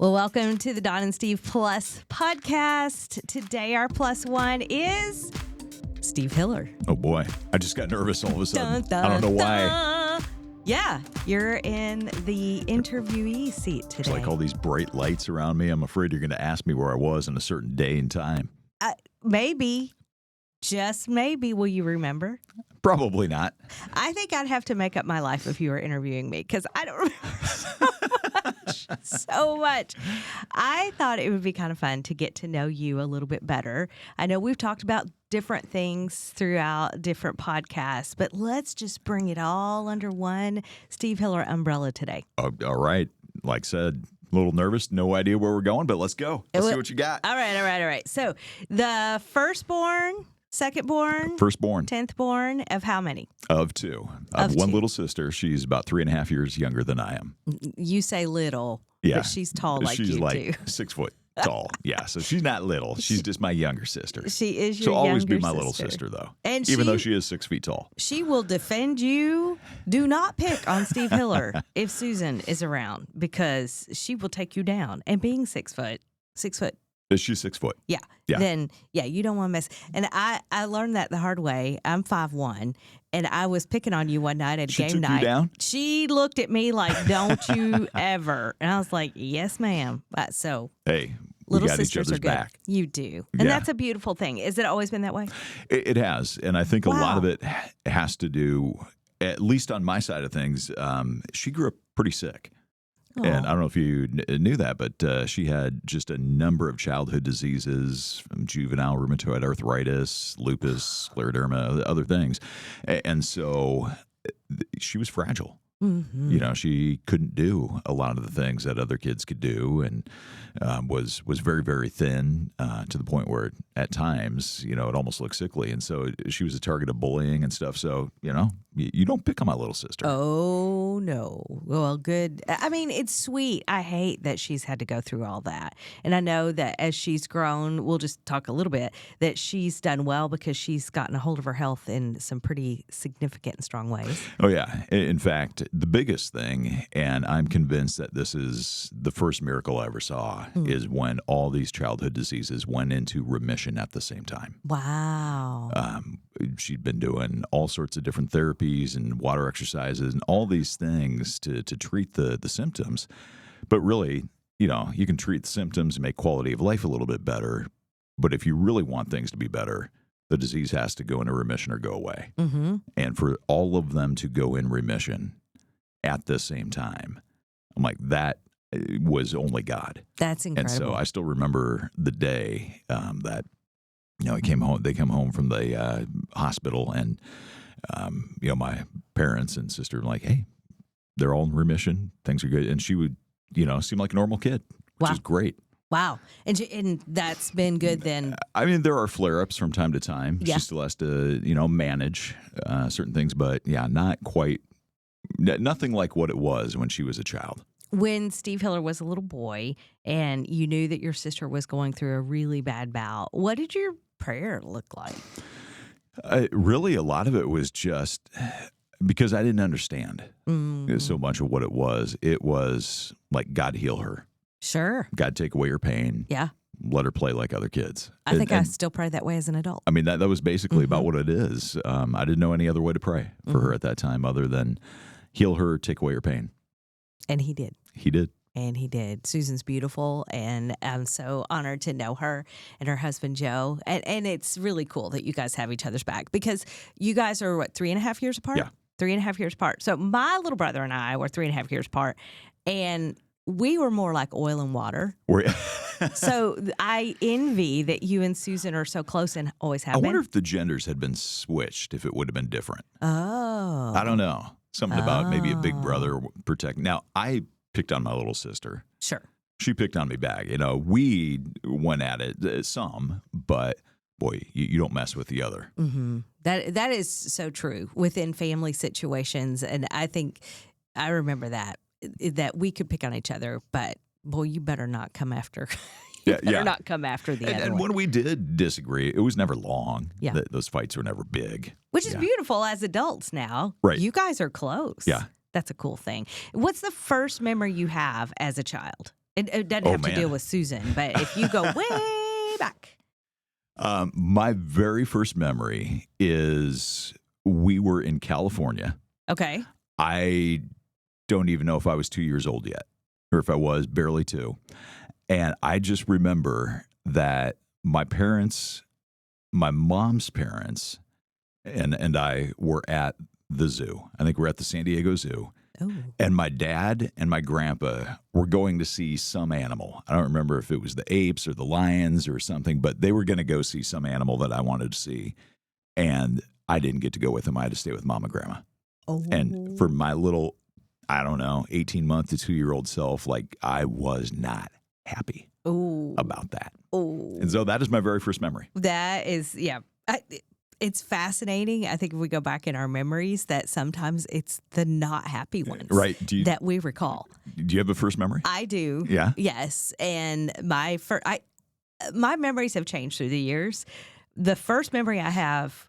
Well, welcome to the Don and Steve Plus podcast. Today, our plus one is Steve Hiller. Oh, boy. I just got nervous all of a sudden. Dun, dun, I don't know why. dun. Yeah, you're in the interviewee seat today. It's like all these bright lights around me. I'm afraid you're going to ask me where I was on a certain day and time. Maybe, just maybe, will you remember? Probably not. I think I'd have to make up my life if you were interviewing me because I don't remember so much. I thought it would be kind of fun to get to know you a little bit better. I know we've talked about different things throughout different podcasts, but let's just bring it all under one Steve Hiller umbrella today. All right. Like I said, a little nervous. No idea where we're going, but let's go. Let's see what you got. All right. So the firstborn, secondborn, Firstborn 10th born of how many? of two. I have Of one two. little sister. She's about 3.5 years younger than I am. You say little, Yeah. but she's tall like She's you like too. 6 foot tall. Yeah. So she's not little. She's just my younger sister. She is your She'll always be younger my little sister, though. And even she- though she is 6 feet tall. She will defend you. Do not pick on Steve Hiller if Susan is around because she will take you down. And being 6 foot, She's 6 foot. yeah. Yeah. Then, yeah, you don't want to mess. And I learned that the hard way. I'm 5'1", and I was picking on you one night at She game took you night. down? She looked at me like, don't you ever. And I was like, yes, ma'am. So Hey, we little got each sisters other's are good. back. You do. And Yeah. that's a beautiful thing. Has it always been that way? It has. And I think a lot Wow. of it has to do, at least on my side of things, she grew up pretty sick. And I don't know if you knew that, but she had just a number of childhood diseases, from juvenile rheumatoid arthritis, lupus, scleroderma, other things. And so she was fragile. Mm-hmm. You know, she couldn't do a lot of the things that other kids could do, and was very, very thin to the point where at times, you know, it almost looked sickly. And so she was a target of bullying and stuff. So, you know, you don't pick on my little sister. Oh, no. Well, good. I mean, it's sweet. I hate that she's had to go through all that. And I know that as she's grown, we'll just talk a little bit, that she's done well because she's gotten a hold of her health in some pretty significant and strong ways. Oh, yeah. In fact, the biggest thing, and I'm convinced that this is the first miracle I ever saw, is when all these childhood diseases went into remission at the same time. Wow. She'd been doing all sorts of different therapies and water exercises and all these things to treat the symptoms. But really, you know, you can treat the symptoms and make quality of life a little bit better. But if you really want things to be better, the disease has to go into remission or go away. Mm-hmm. And for all of them to go in remission at the same time, I'm like, that was only God. That's incredible. And so I still remember the day that, you know, they come home from the hospital, and, you know, my parents and sister were like, hey, they're all in remission. Things are good. And she would, you know, seem like a normal kid, which Wow. is great. Wow. And that's been good then. I mean, there are flare-ups from time to time. Yeah. She still has to, you know, manage certain things. But, yeah, not quite, nothing like what it was when she was a child. When Steve Hiller was a little boy and you knew that your sister was going through a really bad bout, what did your prayer look like? Really, a lot of it was just because I didn't understand so much of what it was. It was like, God heal her. Sure. God take away her pain. Yeah. Let her play like other kids. I think I And still pray that way as an adult. I mean, that was basically about what it is. I didn't know any other way to pray for her at that time other than heal her, take away her pain. And he did. He did. And he did. Susan's beautiful, and I'm so honored to know her and her husband, Joe. And it's really cool that you guys have each other's back because you guys are, what, 3.5 years apart? Yeah. 3.5 years apart. So my little brother and I were 3.5 years apart, and we were more like oil and water. So I envy that you and Susan are so close and always have I been. wonder if the genders had been switched, if it would have been different. Oh. I don't know. Something about maybe a big brother protect. Now, I picked on my little sister. Sure. She picked on me back. You know, we went at it some, but boy, you don't mess with the other. Mm-hmm. That is so true within family situations. And I think I remember that we could pick on each other, but boy, you better not come after. You better not come after the other And one. when we did disagree, it was never long. Yeah. Those fights were never big. Which is beautiful as adults now. Right. You guys are close. Yeah. That's a cool thing. What's the first memory you have as a child? It doesn't Oh, have to man. deal with Susan, but if you go way back. My very first memory is we were in California. Okay. I don't even know if I was 2 years old yet, or if I was barely two. And I just remember that my parents, my mom's parents, and I were at the zoo. I think we're at the San Diego Zoo. Oh. And my dad and my grandpa were going to see some animal. I don't remember if it was the apes or the lions or something, but they were going to go see some animal that I wanted to see. And I didn't get to go with them. I had to stay with mom and grandma. Oh. And for my little, I don't know, 18-month to 2-year-old self, like I was not happy about that. Oh. And so that is my very first memory. That is, yeah. It's fascinating. I think if we go back in our memories, that sometimes it's the not happy ones Right. that we recall. Do you have a first memory? I do. Yeah. Yes. And my memories have changed through the years. The first memory I have,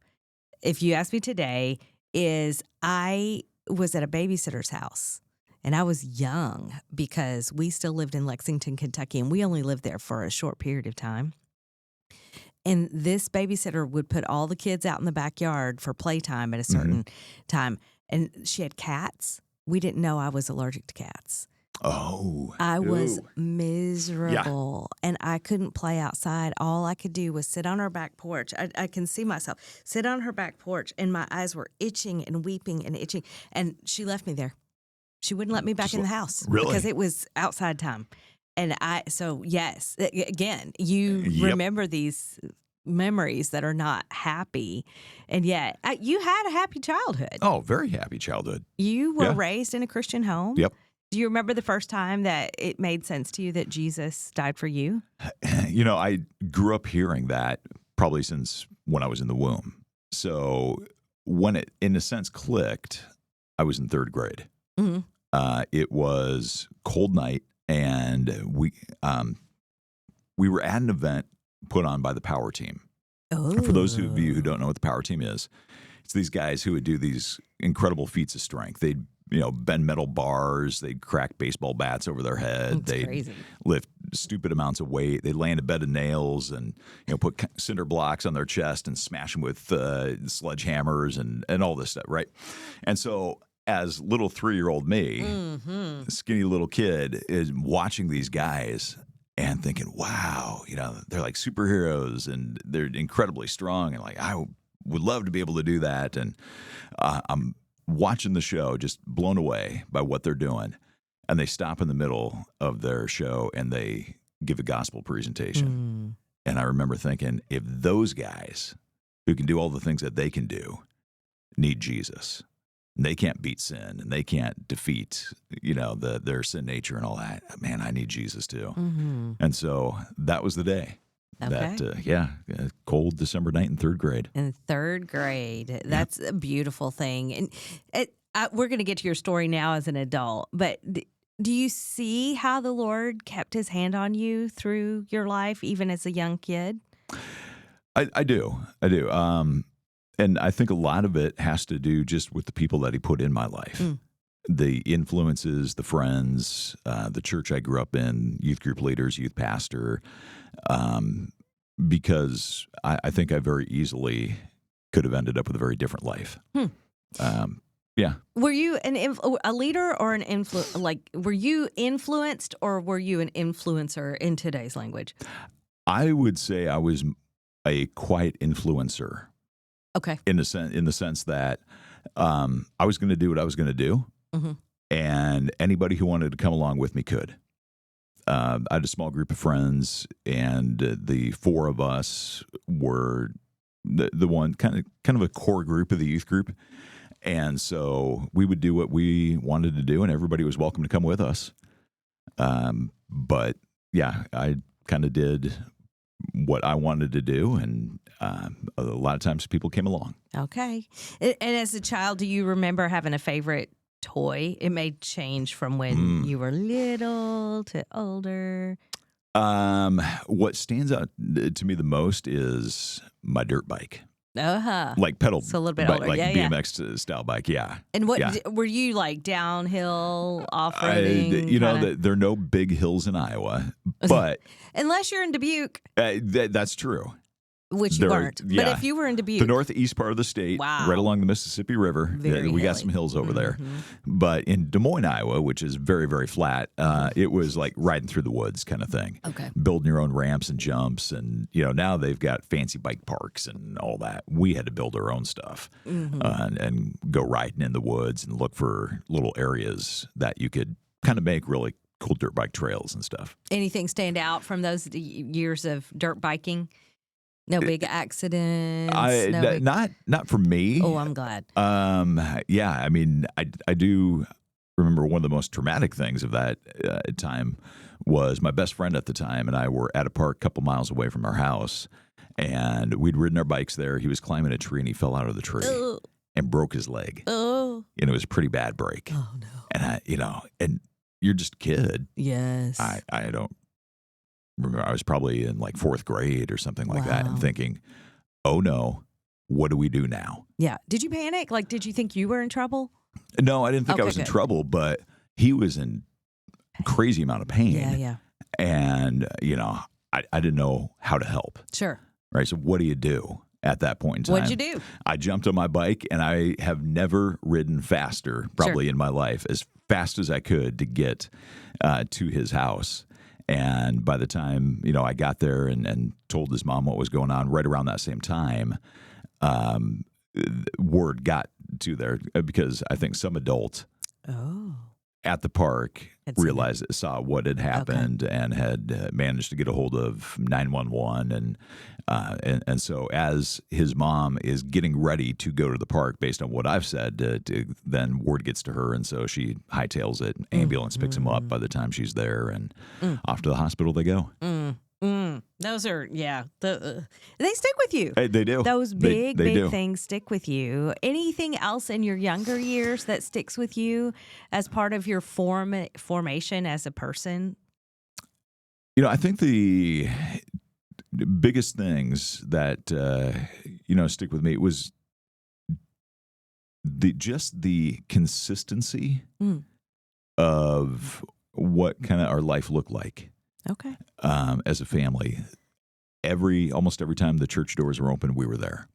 if you ask me today, is I was at a babysitter's house. And I was young because we still lived in Lexington, Kentucky, and we only lived there for a short period of time. And this babysitter would put all the kids out in the backyard for playtime at a certain time. And she had cats. We didn't know I was allergic to cats. Oh. I was Ooh. miserable and I couldn't play outside. All I could do was sit on her back porch. I can see myself sit on her back porch and my eyes were itching and weeping and itching. And she left me there. She wouldn't let me back in the house Really? because it was outside time. And yes, again, you Yep. remember these memories that are not happy. And yet you had a happy childhood. Oh, very happy childhood. You were Yeah. raised in a Christian home. Yep. Do you remember the first time that it made sense to you that Jesus died for you? You know, I grew up hearing that probably since when I was in the womb. So when it, in a sense, clicked, I was in third grade. Mm-hmm. It was cold night, and we were at an event put on by the Power Team. Oh. And for those of you who don't know what the Power Team is, it's these guys who would do these incredible feats of strength. They'd bend metal bars. They'd crack baseball bats over their head. That's They'd crazy. lift stupid amounts of weight. They'd lay in a bed of nails and put cinder blocks on their chest and smash them with sledgehammers and all this stuff, right? And so as little 3-year-old me, skinny little kid, is watching these guys and thinking, wow, they're like superheroes and they're incredibly strong. And like, I would love to be able to do that. And I'm watching the show, just blown away by what they're doing. And they stop in the middle of their show and they give a gospel presentation. And I remember thinking, if those guys who can do all the things that they can do need Jesus, and they can't beat sin and they can't defeat, their sin nature and all that, man, I need Jesus too. And so that was the day. Okay. That, cold December night in third grade. In third grade. That's a beautiful thing. And we're going to get to your story now as an adult, but do you see how the Lord kept his hand on you through your life, even as a young kid? I do. And I think a lot of it has to do just with the people that he put in my life. The influences, the friends, the church I grew up in, youth group leaders, youth pastor, because I think I very easily could have ended up with a very different life. Yeah. Were you a leader or an were you influenced or were you an influencer in today's language? I would say I was a quiet influencer. Okay. In the sense that I was going to do what I was going to do, and anybody who wanted to come along with me could. I had a small group of friends, and the four of us were the one kind of a core group of the youth group, and so we would do what we wanted to do, and everybody was welcome to come with us. But yeah, I kind of did what I wanted to do, and a lot of times people came along. Okay. And as a child, do you remember having a favorite toy? It may change from when you were little to older. What stands out to me the most is my dirt bike. like pedal, So a little bit bike, older. like Yeah, yeah. BMX style bike. Yeah. And what Yeah. were you like downhill off-roading? You know, kinda? there are no big hills in Iowa, but Unless you're in Dubuque, that's true. which you There are- weren't. But yeah. if you were in Dubuque, The northeast part of the state, Wow. right along the Mississippi River, Very we got hilly. some hills over there. Mhm. But in Des Moines, Iowa, which is very, very flat, it was like riding through the woods kind of thing. Okay. Building your own ramps and jumps. And, you know, now they've got fancy bike parks and all that. We had to build our own stuff and go riding in the woods and look for little areas that you could kind of make really cool dirt bike trails and stuff. Anything stand out from those years of dirt biking? No big accidents. no big... Not for me. Oh, I'm glad. Yeah, I mean, I do remember one of the most traumatic things of that time was my best friend at the time and I were at a park a couple miles away from our house, and we'd ridden our bikes there. He was climbing a tree and he fell out of the tree and broke his leg. Oh. And it was a pretty bad break. Oh no. And and you're just a kid. Yes. I don't remember. I was probably in like fourth grade or something like that, and Wow. thinking, "Oh no, what do we do now?" Yeah. Did you panic? Like, did you think you were in trouble? No, I didn't think I Okay, was in good. trouble, but he was in crazy amount of pain, Yeah, yeah. and I didn't know how to help. Sure. Right. So what do you do at that point in time? What'd you do? I jumped on my bike, and I have never ridden faster, probably in my life, as fast as I could to get to his house. And by the time, I got there and told his mom what was going on right around that same time, word got to there because I think some adult Oh. at the park Had seen saw what had happened and had managed to get a hold of 911. And so as his mom is getting ready to go to the park, based on what I've said, then word gets to her. And so she hightails it. Ambulance picks him up by the time she's there, and off to the hospital they go. Those are, they stick with you. Hey, they do. Those They big do. things stick with you. Anything else in your younger years that sticks with you as part of your formation as a person? I think the biggest things that stick with me was the consistency of what kind of our life looked like. Okay. As a family. Almost every time the church doors were open, we were there.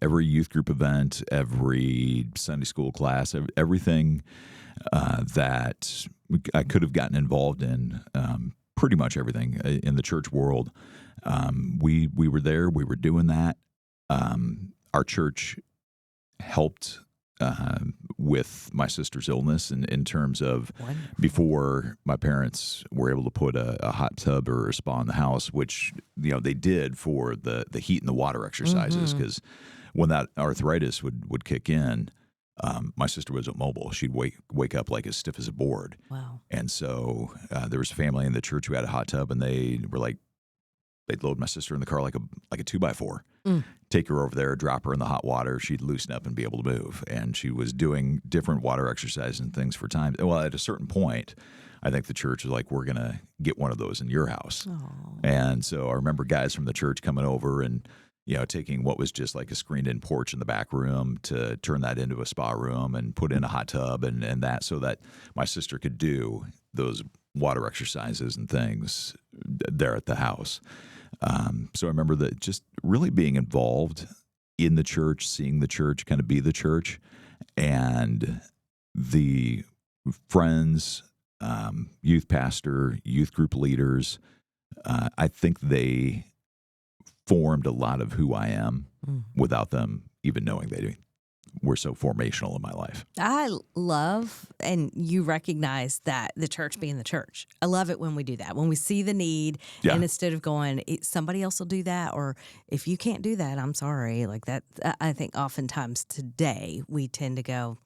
Every youth group event, every Sunday school class, everything that I could have gotten involved in, pretty much everything in the church world, we were there. We were doing that. Our church helped with my sister's illness in terms of Wonderful. before my parents were able to put a hot tub or a spa in the house, which they did for the heat and the water exercises, because when that arthritis would kick in, my sister was immobile. She'd wake up like as stiff as a board. Wow. And so there was a family in the church who had a hot tub, and they were like, they'd load my sister in the car like a 2x4, take her over there, drop her in the hot water. She'd loosen up and be able to move. And she was doing different water exercises and things for time. Well, at a certain point, I think the church was like, we're going to get one of those in your house. Oh. And so I remember guys from the church coming over and, taking what was just like a screened-in porch in the back room to turn that into a spa room and put in a hot tub and that, so that my sister could do those water exercises and things there at the house. So I remember that just really being involved in the church, seeing the church kind of be the church, and the friends, youth pastor, youth group leaders. I think they formed a lot of who I am without them even knowing they were so formational in my life. I love, and you recognize that the church being the church. I love it when we do that, when we see the need, Yeah. and instead of going, somebody else will do that, or if you can't do that, I'm sorry. Like that, I think oftentimes today we tend to go,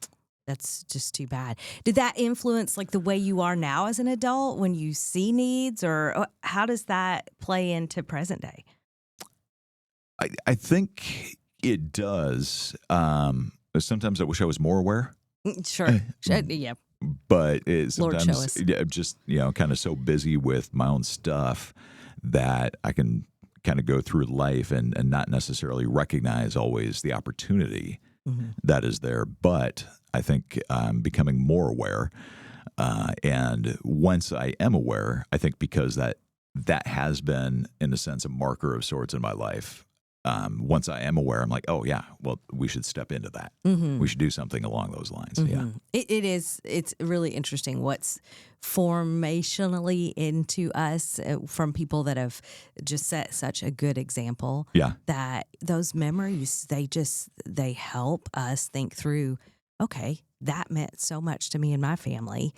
that's just too bad. Did that influence like the way you are now as an adult when you see needs, or how does that play into present day? I think it does. Sometimes I wish I was more aware, Sure. Yeah. but Lord, show us. sometimes just kind of so busy with my own stuff that I can kind of go through life and not necessarily recognize always the opportunity that is there. But I think I'm becoming more aware. And once I am aware, I think because that has been, in a sense, a marker of sorts in my life. Once I am aware, I'm like, oh, yeah, well, we should step into that. We should do something along those lines. Yeah. It's really interesting what's formationally into us from people that have just set such a good example. Yeah. That those memories, they help us think through, okay, that meant so much to me and my family.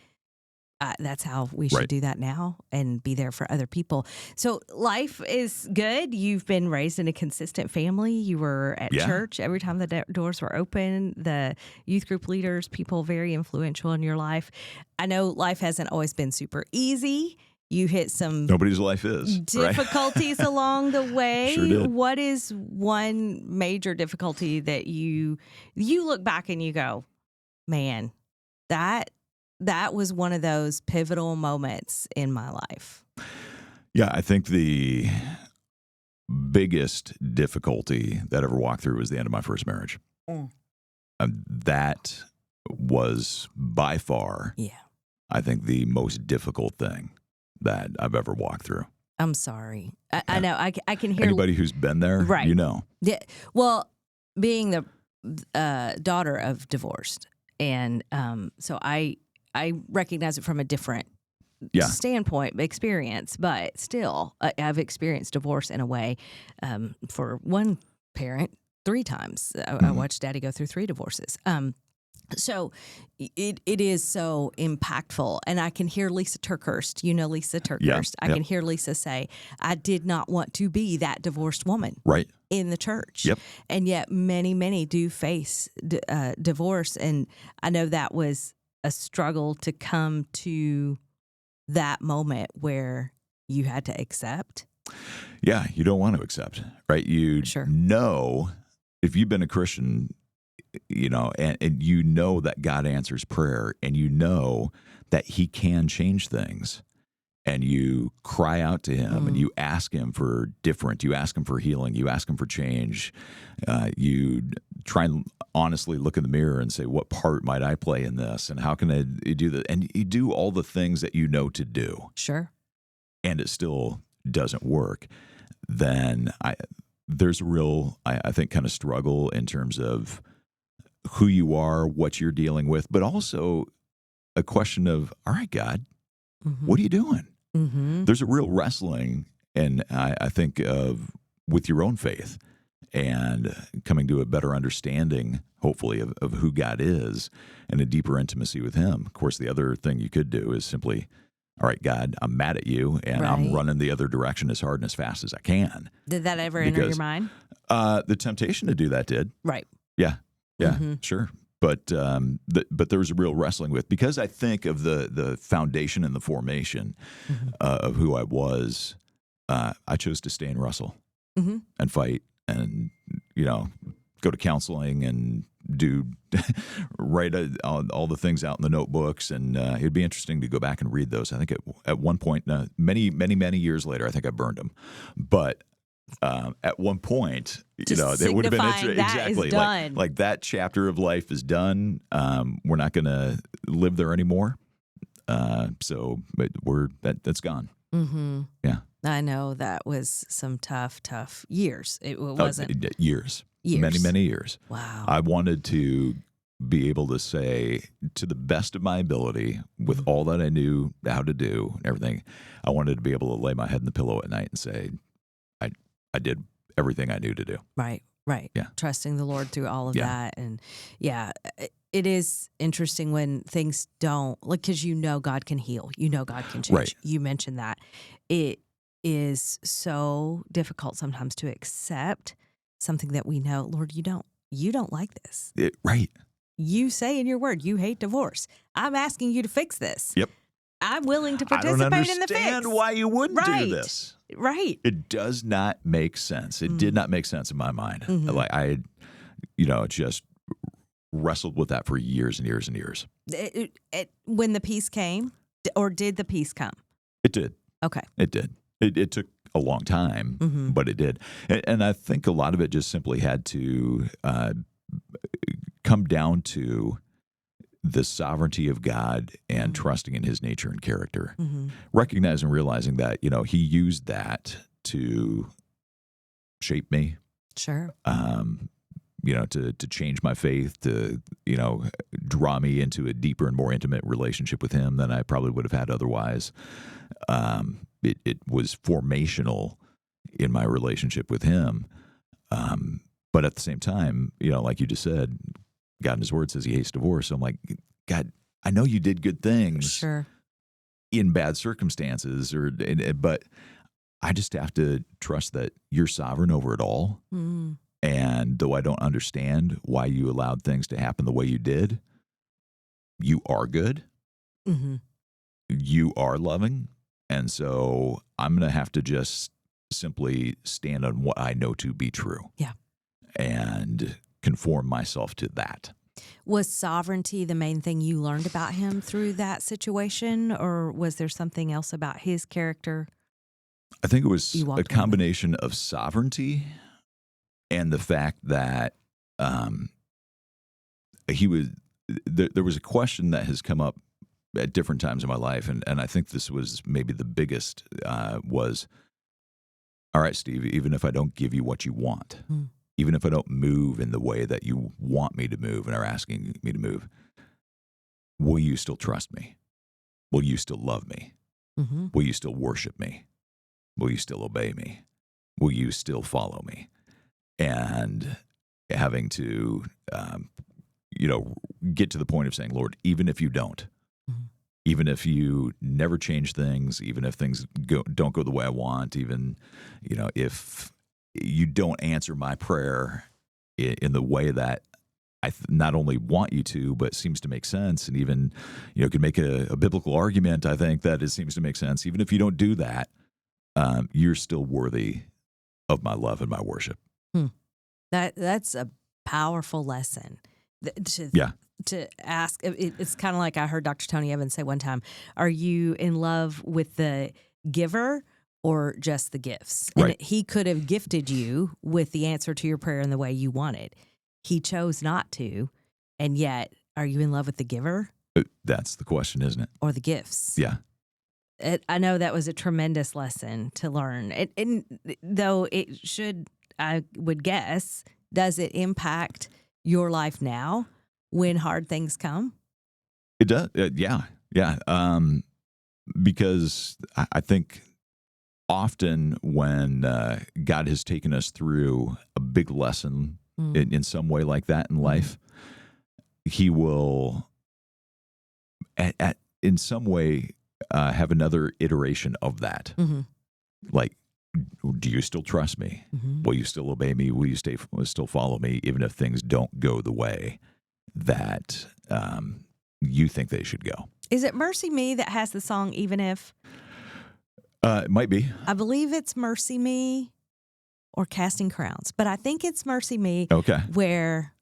That's how we should do that now and be there for other people. So life is good. You've been raised in a consistent family. You were at church every time the doors were open. The youth group leaders, people very influential in your life. I know life hasn't always been super easy. You hit some nobody's life is difficulties along the way. Sure did. What is one major difficulty that you look back and you go, man, that was one of those pivotal moments in my life? Yeah, I think the biggest difficulty that I ever walked through was the end of my first marriage. That was by far, I think, the most difficult thing that I've ever walked through. I'm sorry. I know. I can hear anybody who's been there, right. You know. Yeah. Well, being the daughter of divorced, and so I recognize it from a different standpoint, experience, but still, I've experienced divorce in a way. For one parent, 3 times. I watched Daddy go through 3 divorces. So it is so impactful. And I can hear Lisa TerKeurst. You know Lisa TerKeurst. I can hear Lisa say, I did not want to be that divorced woman in the church. Yep. And yet many do face divorce. And I know that was a struggle to come to that moment where you had to accept. Yeah, you don't want to accept, right? You know, if you've been a Christian, you know, and you know that God answers prayer, and you know that He can change things, and you cry out to Him, and you ask Him for different, you ask Him for healing, you ask Him for change, you try and honestly look in the mirror and say, what part might I play in this, and how can I do that? And you do all the things that you know to do. Sure. And it still doesn't work. Then there's a real, I think, kind of struggle in terms of who you are, what you're dealing with, but also a question of, all right, God, what are you doing? There's a real wrestling, and I think of with your own faith and coming to a better understanding, hopefully, of who God is and a deeper intimacy with Him. Of course, the other thing you could do is simply, all right, God, I'm mad at you, and I'm running the other direction as hard and as fast as I can. Did that ever enter your mind? The temptation to do that did. Right. Yeah, sure. But but there was a real wrestling with, because I think of the foundation and the formation of who I was. I chose to stay and wrestle and fight, and go to counseling and write all the things out in the notebooks. And it'd be interesting to go back and read those. I think at one point, many years later, I think I burned them, but. At one point, it would have been exactly like that chapter of life is done. We're not going to live there anymore. So that's gone. Yeah, I know that was some tough years. It wasn't years, many years. Wow. I wanted to be able to say, to the best of my ability, with all that I knew how to do and everything, I wanted to be able to lay my head in the pillow at night and say, I did everything I knew to do. Right. Yeah. Trusting the Lord through all of that. And it is interesting when things don't, because God can heal. God can change. Right. You mentioned that. It is so difficult sometimes to accept something that we know, Lord, you don't like this. Right. You say in your word, you hate divorce. I'm asking you to fix this. Yep. I'm willing to participate in the fix. I don't understand why you wouldn't do this. Right. It does not make sense. It did not make sense in my mind. Like I just wrestled with that for years and years and years. When the peace came, or did the peace come? It did. Okay. It did. It took a long time, Mm-hmm. but it did. And I think a lot of it just simply had to come down to the sovereignty of God and trusting in his nature and character. Mm-hmm. Recognizing and realizing that, he used that to shape me, Sure. to change my faith, to, draw me into a deeper and more intimate relationship with him than I probably would have had otherwise. It was formational in my relationship with him. But at the same time, like you just said, God in his word says he hates divorce. So I'm like, God, I know you did good things Sure. in bad circumstances, but I just have to trust that you're sovereign over it all. Mm-hmm. And though I don't understand why you allowed things to happen the way you did, you are good. Mm-hmm. You are loving. And so I'm going to have to just simply stand on what I know to be true. Yeah. And conform myself to that. Was sovereignty the main thing you learned about him through that situation, or was there something else about his character? I think it was You a walked away with? combination of sovereignty and the fact that he was. There was a question that has come up at different times in my life, and I think this was maybe the biggest. Was, all right, Steve. Even if I don't give you what you want, even if I don't move in the way that you want me to move and are asking me to move, will you still trust me? Will you still love me? Mm-hmm. Will you still worship me? Will you still obey me? Will you still follow me? And having to, get to the point of saying, Lord, even if you don't, Mm-hmm. even if you never change things, even if things don't go the way I want, even, if you don't answer my prayer in the way that I not only want you to, but seems to make sense, and even, could make a biblical argument, I think, that it seems to make sense. Even if you don't do that, you're still worthy of my love and my worship. That's a powerful lesson. Yeah. To ask, it's kind of like I heard Dr. Tony Evans say one time, are you in love with the giver or just the gifts? And Right. he could have gifted you with the answer to your prayer in the way you wanted. He chose not to. And yet, are you in love with the giver That's the question, isn't it? or the gifts? Yeah. I know that was a tremendous lesson to learn. And though it should, I would guess, does it impact your life now when hard things come? It does. Yeah. Because I think often when God has taken us through a big lesson in some way like that in life, he will, in some way, have another iteration of that. Mm-hmm. Like, do you still trust me? Mm-hmm. Will you still obey me? Will you still follow me, even if things don't go the way that you think they should go? Is it Mercy Me that has the song Even If? It might be. I believe it's Mercy Me or Casting Crowns, but I think it's Mercy Me Okay. where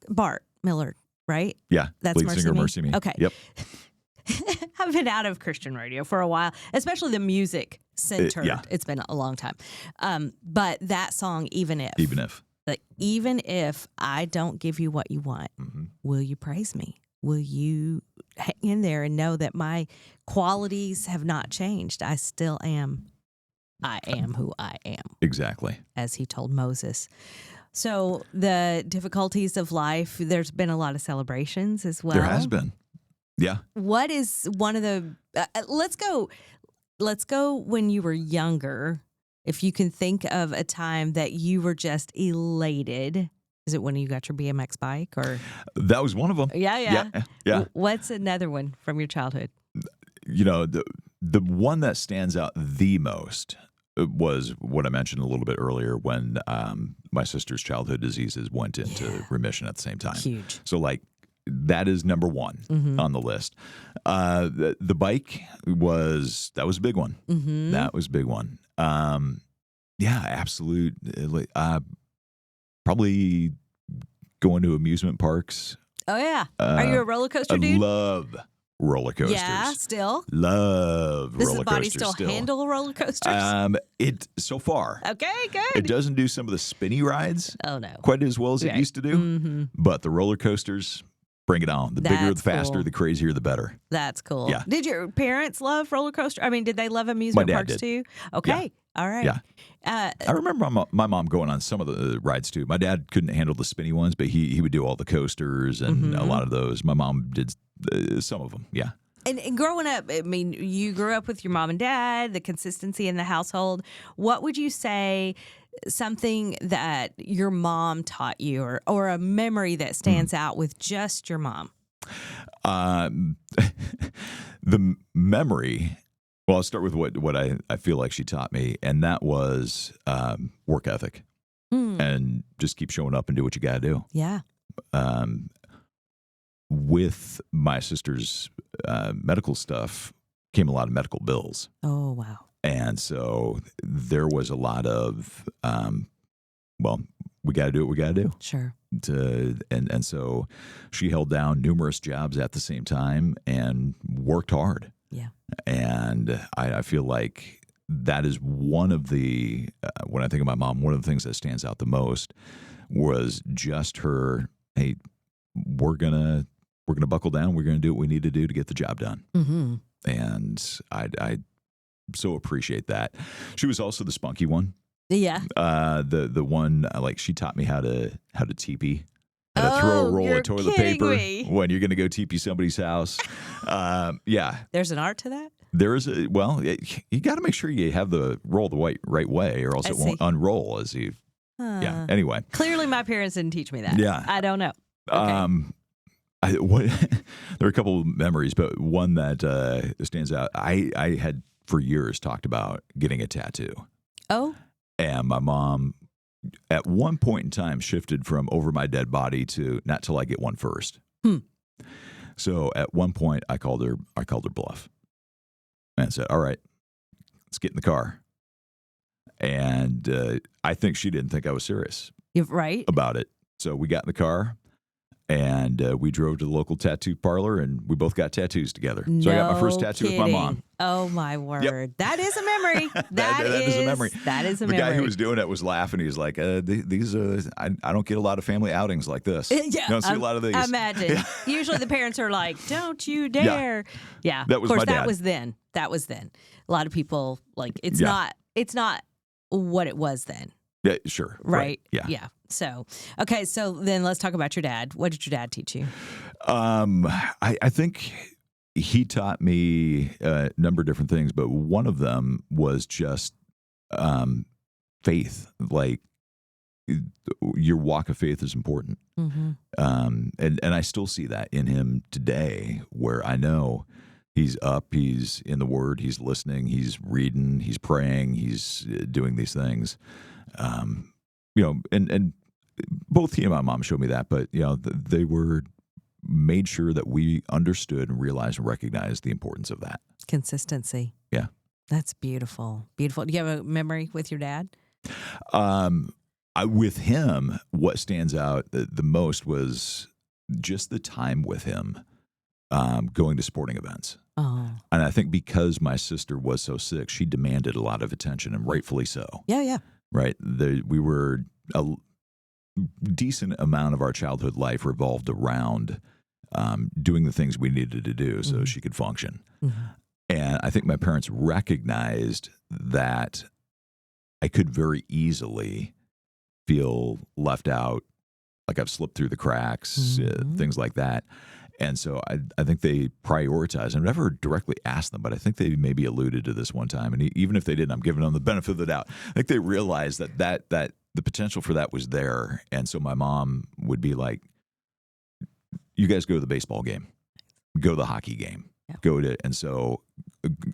Bart Miller, right? Yeah. That's Lead Mercy singer Me? Mercy Me. Okay. Yep. I've been out of Christian radio for a while, especially the music centered. Yeah. It's been a long time. But that song, Even if I don't give you what you want, will you praise me? Will you hang in there and know that my qualities have not changed? I still am. I am who I am, Exactly. as he told Moses. So the difficulties of life, there's been a lot of celebrations as well. There has been. Yeah. What is one of the let's go when you were younger. If you can think of a time that you were just elated. Is it when you got your BMX bike or That was one of them. Yeah. Yeah. What's another one from your childhood? The one that stands out the most was what I mentioned a little bit earlier when my sister's childhood diseases went into remission at the same time. Huge. So that is number one on the list. The bike was a big one. Mm-hmm. That was a big one. Absolute. Probably going to amusement parks. Oh yeah. Are you a roller coaster I dude? love roller coasters. Yeah, still. Love Does roller the body coasters still handle roller coasters? It so far. Okay, It good. doesn't do some of the spinny rides Oh, no. quite as well as it Right. used to do. Mm-hmm. But the roller coasters, bring it on. The bigger, the That's faster, cool. the crazier, the better. That's cool. Yeah. Did your parents love roller coaster? I mean, did they love amusement dad parks did. too? Okay. All right. Yeah. Uh, I remember my mom going on some of the rides too. My dad couldn't handle the spinny ones, but he would do all the coasters and a lot of those. My mom did some of them. Yeah. and growing up, I mean, you grew up with your mom and dad, the consistency in the household. What would you say something that your mom taught you or a memory that stands out with just your mom? The memory. Well, I'll start with what I feel like she taught me, and that was work ethic and just keep showing up and do what you got to do. Yeah. With my sister's medical stuff came a lot of medical bills. Oh, wow. And so there was a lot of, well, we got to do what we got to do. Sure. And so she held down numerous jobs at the same time and worked hard. Yeah. And I feel like that is one of the, when I think of my mom, one of the things that stands out the most was just her, hey, we're gonna buckle down. We're gonna do what we need to do to get the job done. Mm-hmm. And I so appreciate that. She was also the spunky one. Yeah. The one like she taught me how to teepee, how to throw a roll you're of toilet kidding paper me. when you're gonna go teepee somebody's house. Yeah, There's an art to that? there is a you got to make sure you have the roll the right way, or else I it won't see. unroll as you. Yeah. Anyway, Clearly, my parents didn't teach me that. Yeah. I don't know. Okay. There are a couple of memories, but one that stands out. I had for years talked about getting a tattoo, Oh, and my mom, at one point in time, shifted from over my dead body to not till I get one first. So at one point, I called her bluff, and said, "All right, let's get in the car." And I think she didn't think I was serious you're right. about it. So we got in the car and we drove to the local tattoo parlor and we both got tattoos together. So I got my first No tattoo with my mom. kidding. Oh, my word. That is a memory. That is a memory. That is a The memory. guy who was doing it was laughing. He was like, "These I don't get a lot of family outings like this. Yeah, I don't see a lot of these." I imagine. Usually the parents are like, "Don't you dare!" Yeah, That was of course. my That dad. was then. That was then. A lot of people like it's Yeah. not. It's not what it was then, Yeah, sure. right? Yeah. Yeah. So okay. So then let's talk about your dad. What did your dad teach you? I think he taught me a number of different things, but one of them was just faith. Like your walk of faith is important. Mm-hmm. And I still see that in him today, where I know he's up, he's in the Word, he's listening, he's reading, he's praying, he's doing these things. And both he and my mom showed me that, but they were made sure that we understood and realized and recognized the importance of that. Consistency. Yeah. That's beautiful. Beautiful. Do you have a memory with your dad? With him, what stands out the most was just the time with him, going to sporting events. Oh. And I think because my sister was so sick, she demanded a lot of attention, and rightfully so. Yeah. Right? We were a decent amount of our childhood life revolved around doing the things we needed to do so she could function. Mm-hmm. And I think my parents recognized that I could very easily feel left out, like I've slipped through the cracks, things like that. And so I think they prioritized. I've never directly asked them, but I think they maybe alluded to this one time. And even if they didn't, I'm giving them the benefit of the doubt. I think they realized that the potential for that was there. And so my mom would be like, "You guys go to the baseball game, go to the hockey game, go to," and so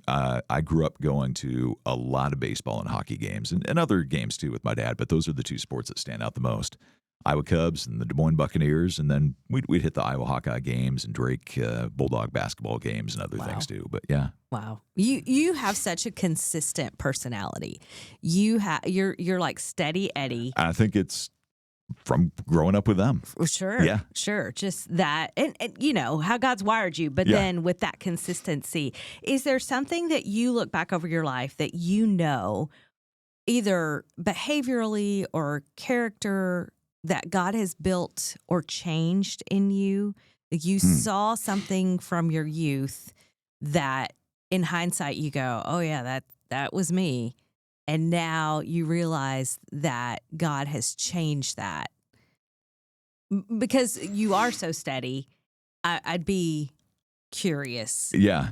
I grew up going to a lot of baseball and hockey games and other games too with my dad. But those are the two sports that stand out the most. Iowa Cubs and the Des Moines Buccaneers, and then we'd hit the Iowa Hawkeye games and Drake Bulldog basketball games and other things too. But yeah, wow, you have such a consistent personality. You're like steady Eddie. I think it's from growing up with them. Sure. Yeah. Sure. Just that. And you know, how God's wired you. But Yeah. then with that consistency, is there something that you look back over your life that you know, either behaviorally or character, that God has built or changed in you? Like you saw something from your youth that in hindsight you go, oh, yeah, that was me. And now you realize that God has changed that. Because you are so steady, I'd be curious. Yeah.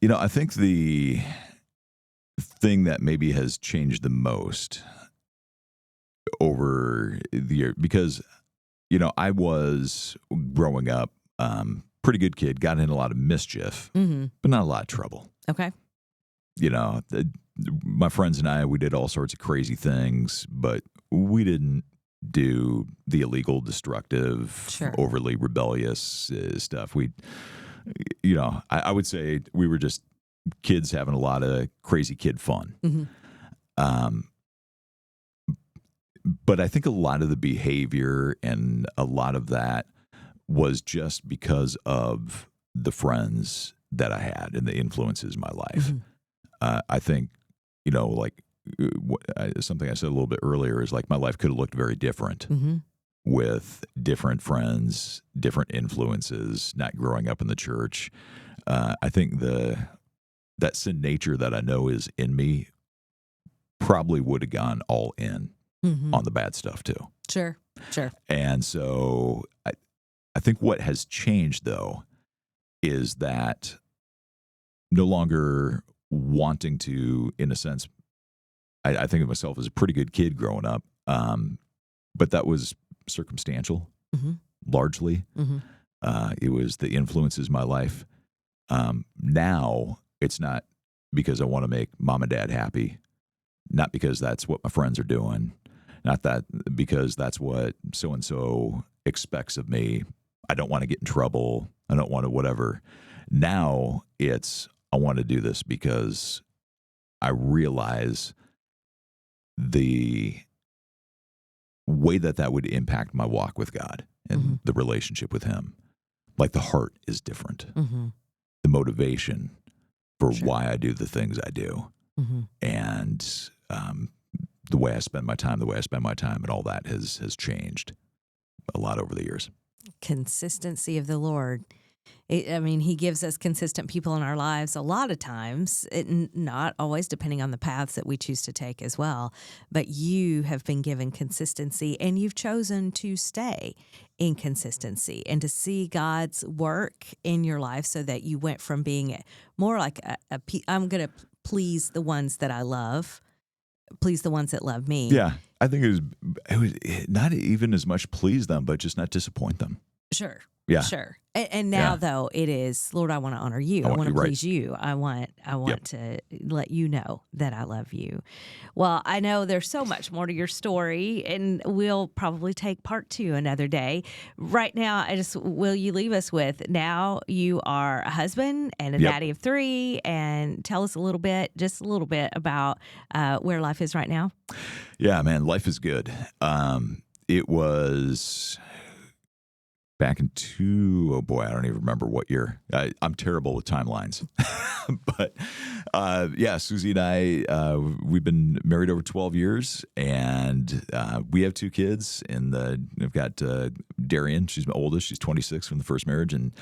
You know, I think the thing that maybe has changed the most over the year, because, you know, I was growing up, pretty good kid, got in a lot of mischief, but not a lot of trouble. Okay. You know, my friends and I, we did all sorts of crazy things, but we didn't do the illegal, destructive, Sure. overly rebellious stuff. You know, I would say we were just kids having a lot of crazy kid fun. But I think a lot of the behavior and a lot of that was just because of the friends that I had and the influences in my life. I think, you know, like something I said a little bit earlier is like my life could have looked very different with different friends, different influences, not growing up in the church. I think that sin nature that I know is in me probably would have gone all in on the bad stuff too. Sure. And so I think what has changed though is that no longer wanting to, in a sense, I think of myself as a pretty good kid growing up, but that was circumstantial, largely. It was the influences in my life. Now it's not because I want to make mom and dad happy, not because that's what my friends are doing, not that because that's what so-and-so expects of me. I don't want to get in trouble. I don't want to whatever. Now it's, I want to do this because I realize the way that would impact my walk with God and the relationship with Him. Like the heart is different. The motivation for why I do the things I do. And the way I spend my time, and all that has changed a lot over the years. Consistency of the Lord. He gives us consistent people in our lives a lot of times, not always, depending on the paths that we choose to take as well. But you have been given consistency, and you've chosen to stay in consistency and to see God's work in your life so that you went from being more like I'm going to please the ones that I love, please the ones that love me. Yeah. I think it was not even as much please them, but just not disappoint them. Sure. Yeah. Sure. And now, though, it is, Lord, I want to honor you. I want to please you. I want to let you know that I love you. Well, I know there's so much more to your story, and we'll probably take part 2 another day. Right now, will you leave us with, now you are a husband and a daddy of 3, and tell us just a little bit about where life is right now. Yeah, man, life is good. It was back in I don't even remember what year. I'm terrible with timelines. But Susie and I, we've been married over 12 years, and we have 2 kids. And I've got Darian, she's my oldest. She's 26 from the first marriage. And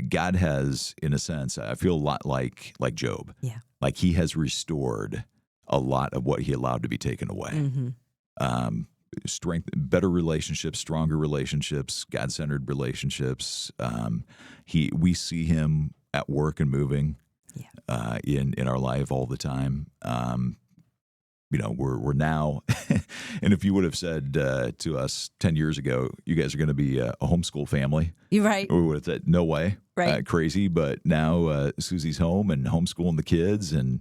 God has, in a sense, I feel a lot like Job. Yeah. Like He has restored a lot of what He allowed to be taken away. Strength, better relationships, stronger relationships, God-centered relationships. We see Him at work and moving in our life all the time. We're now, and if you would have said to us 10 years ago, you guys are going to be a homeschool family, You're right. we would have said, no way. Right. Crazy. But now Susie's home and homeschooling the kids, and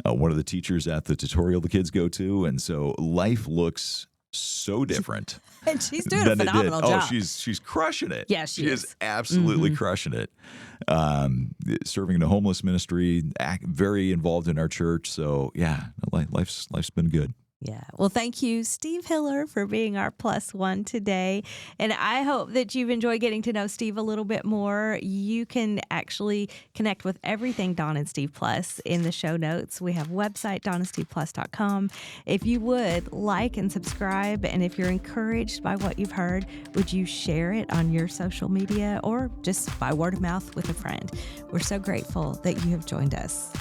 one of the teachers at the tutorial the kids go to. And so life looks so different. And she's doing a phenomenal job. Oh, she's crushing it. Yeah, she is absolutely crushing it. Serving in a homeless ministry, very involved in our church. So yeah, life's been good. Yeah. Well, thank you, Steve Hiller, for being our +1 today. And I hope that you've enjoyed getting to know Steve a little bit more. You can actually connect with everything Dawn and Steve Plus in the show notes. We have a website, dawnandsteveplus.com. If you would like and subscribe, and if you're encouraged by what you've heard, would you share it on your social media or just by word of mouth with a friend? We're so grateful that you have joined us.